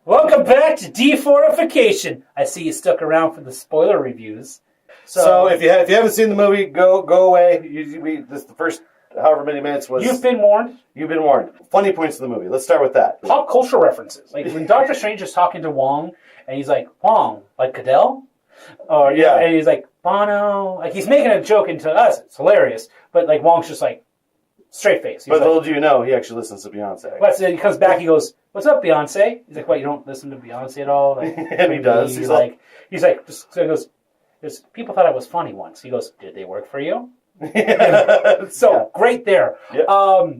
Welcome back to Defortification. I see you stuck around for the spoiler reviews. So if you haven't seen the movie, go away. This the first however many minutes was. You've been warned. You've been warned. Funny points of the movie. Let's start with that. Pop culture references. Like when Doctor Strange is talking to Wong, and he's like, Wong, like Cadell? Or, yeah. And he's like, Bono. Like he's making a joke into us. It's hilarious. But like Wong's just like, straight face. He's but like, little do you know, he actually listens to Beyonce. Well, so he comes back, he goes, what's up, Beyonce? He's like, what, you don't listen to Beyonce at all? Like, and he does. He's like, so he goes, people thought I was funny once. He goes, did they work for you? So, great there. Yeah.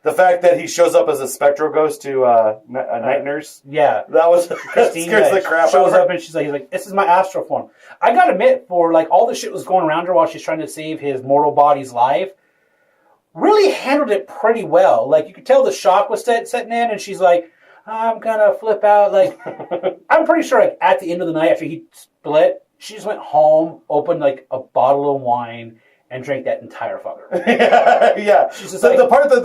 The fact that he shows up as a spectral ghost to a night nurse. Yeah. That was Christine scares the crap shows out of up and he's like, this is my astral form. I gotta admit, for like all the shit was going around her while she's trying to save his mortal body's life, really handled it pretty well. Like, you could tell the shock was setting in, and she's like, I'm gonna flip out. Like, I'm pretty sure, like, at the end of the night, after he split, she just went home, opened, like, a bottle of wine, and drank that entire fucker. Yeah. She's just so like, the part that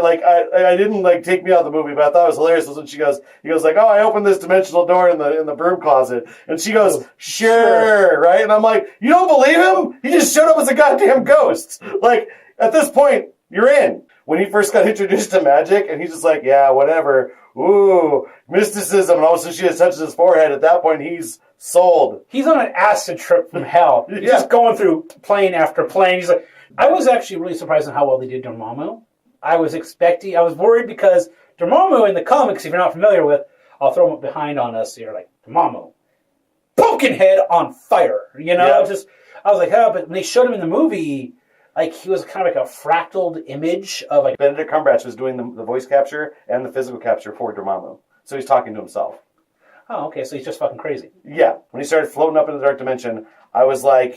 like, I didn't, like, take me out of the movie, but I thought it was hilarious was when he goes, like, oh, I opened this dimensional door in the broom closet. And she goes, sure, right? And I'm like, you don't believe him? He just showed up as a goddamn ghost. Like, at this point, you're in. When he first got introduced to magic, and he's just like, yeah, whatever. Ooh, mysticism. And all of a sudden she just touches his forehead. At that point, he's sold. He's on an acid trip from hell. He's just going through plane after plane. He's like, I was actually really surprised on how well they did Dormammu. I was worried because Dormammu in the comics, if you're not familiar with, I'll throw him behind on us here, like, Dormammu, Pumpkinhead on fire. You know, I was like, oh, but when they showed him in the movie, like, he was kind of like a fractaled image of, like... Benedict Cumberbatch was doing the voice capture and the physical capture for Dormammu. So he's talking to himself. Oh, okay, so he's just fucking crazy. Yeah. When he started floating up in the dark dimension, I was going,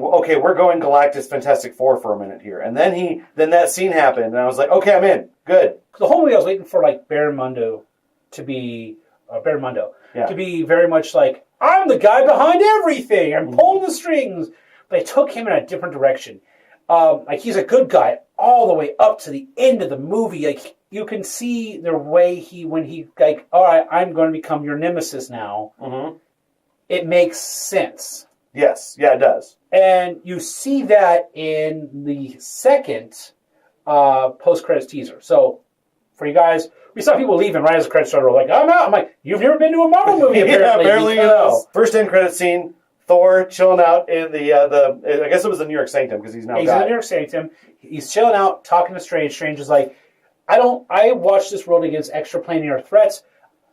okay, we're going Galactus Fantastic Four for a minute here. And then that scene happened, and I was like, okay, I'm in. Good. The whole movie I was waiting for, like, Barramundo to be very much like, I'm the guy behind everything. I'm pulling the strings. But it took him in a different direction. Like, he's a good guy all the way up to the end of the movie. Like, you can see the way when he, like, all right, I'm going to become your nemesis now. Mm-hmm. It makes sense. Yes. Yeah, it does. And you see that in the second post-credits teaser. So, for you guys, we saw people leaving right as the credits started. Like, I'm out. I'm like, you've never been to a Marvel movie, apparently. Yeah, apparently you know. First end credit scene. Thor chilling out in the I guess it was the New York Sanctum because he's now in the New York Sanctum. He's chilling out, talking to Strange. Strange is like, I watched this world against extraplanar threats.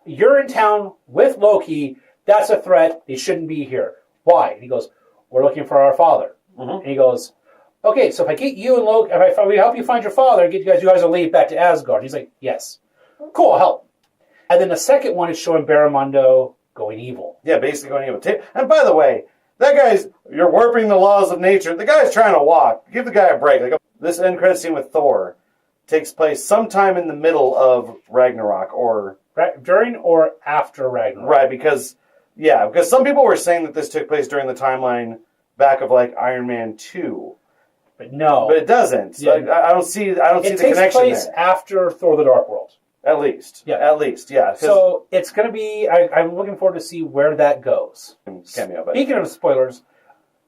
You're in town with Loki. That's a threat. They shouldn't be here. Why? And he goes, we're looking for our father. Mm-hmm. And he goes, okay, so if I get you and Loki, if we help you find your father, you guys will leave back to Asgard. He's like, yes. Cool, I'll help. And then the second one is showing Barramundo going evil. Yeah, basically going evil. And by the way, you're warping the laws of nature. The guy's trying to walk. Give the guy a break. Like, this end credit scene with Thor takes place sometime in the middle of Ragnarok or... During or after Ragnarok. Right, because some people were saying that this took place during the timeline back of, like, Iron Man 2. But no. But it doesn't. Yeah. Like, I don't see the connection there. It takes place after Thor the Dark World. At least. Yeah. At least, yeah. So it's going to be... I'm looking forward to see where that goes. Cameo, but... Speaking of spoilers,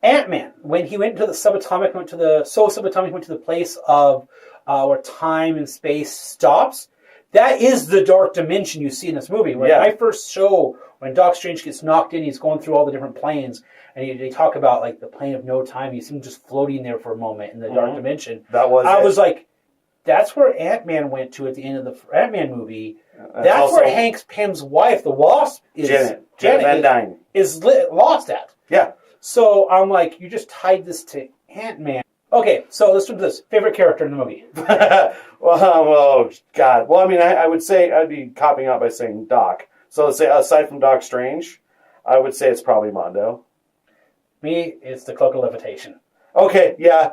Ant-Man, when he went to the subatomic, went to the place of where time and space stops, that is the dark dimension you see in this movie. When I first show, when Doc Strange gets knocked in, he's going through all the different planes, and they talk about, like, the plane of no time. You see him just floating there for a moment in the dark dimension. I was like... That's where Ant-Man went to at the end of the Ant-Man movie. That's where Hank Pym's wife, the Wasp, Janet Van Dyne, is lost at. Yeah. So I'm like, you just tied this to Ant-Man. Okay, so let's do this. Favorite character in the movie? Well, God. Well, I mean, I would say I'd be copping out by saying Doc. So let's say, aside from Doc Strange, I would say it's probably Mondo. Me, it's the Cloak of Levitation. Okay, yeah.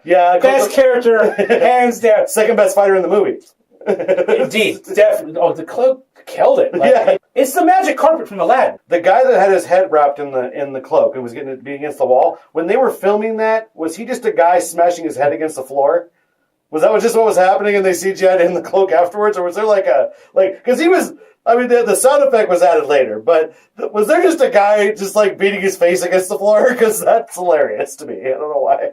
Best character, hands down. Second best fighter in the movie. Indeed, definitely. Oh, the cloak killed it. Like, Yeah. It's the magic carpet from Aladdin. The guy that had his head wrapped in the cloak and was getting it being against the wall, when they were filming that, was he just a guy smashing his head against the floor? Was that just what was happening and they CGI'd in the cloak afterwards? Or was there because he was, I mean, the sound effect was added later, but was there just a guy just like beating his face against the floor? Because that's hilarious to me. I don't know why.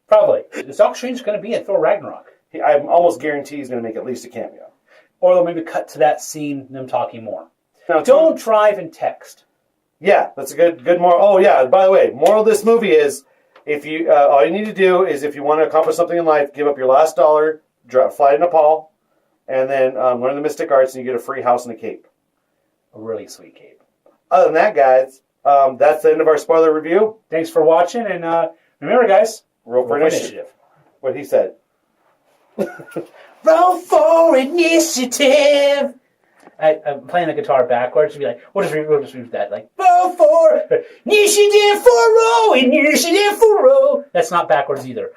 Probably. Is Doctor Strange going to be in Thor Ragnarok? I'm almost guarantee he's going to make at least a cameo. Or they'll maybe cut to that scene, them talking more. Now, Don't drive and text. Yeah, that's a good moral. Oh yeah, by the way, moral of this movie is if you all you need to do is if you want to accomplish something in life, give up your last dollar, fly to Nepal, and then learn the mystic arts, and you get a free house and a cape. A really sweet cape. Other than that, guys, that's the end of our spoiler review. Thanks for watching, and remember, guys, Roll for initiative. What he said. Roll for initiative. I'm playing the guitar backwards. Be like, we'll just read that. Like, roll for initiative for row, initiative for row. That's not backwards either.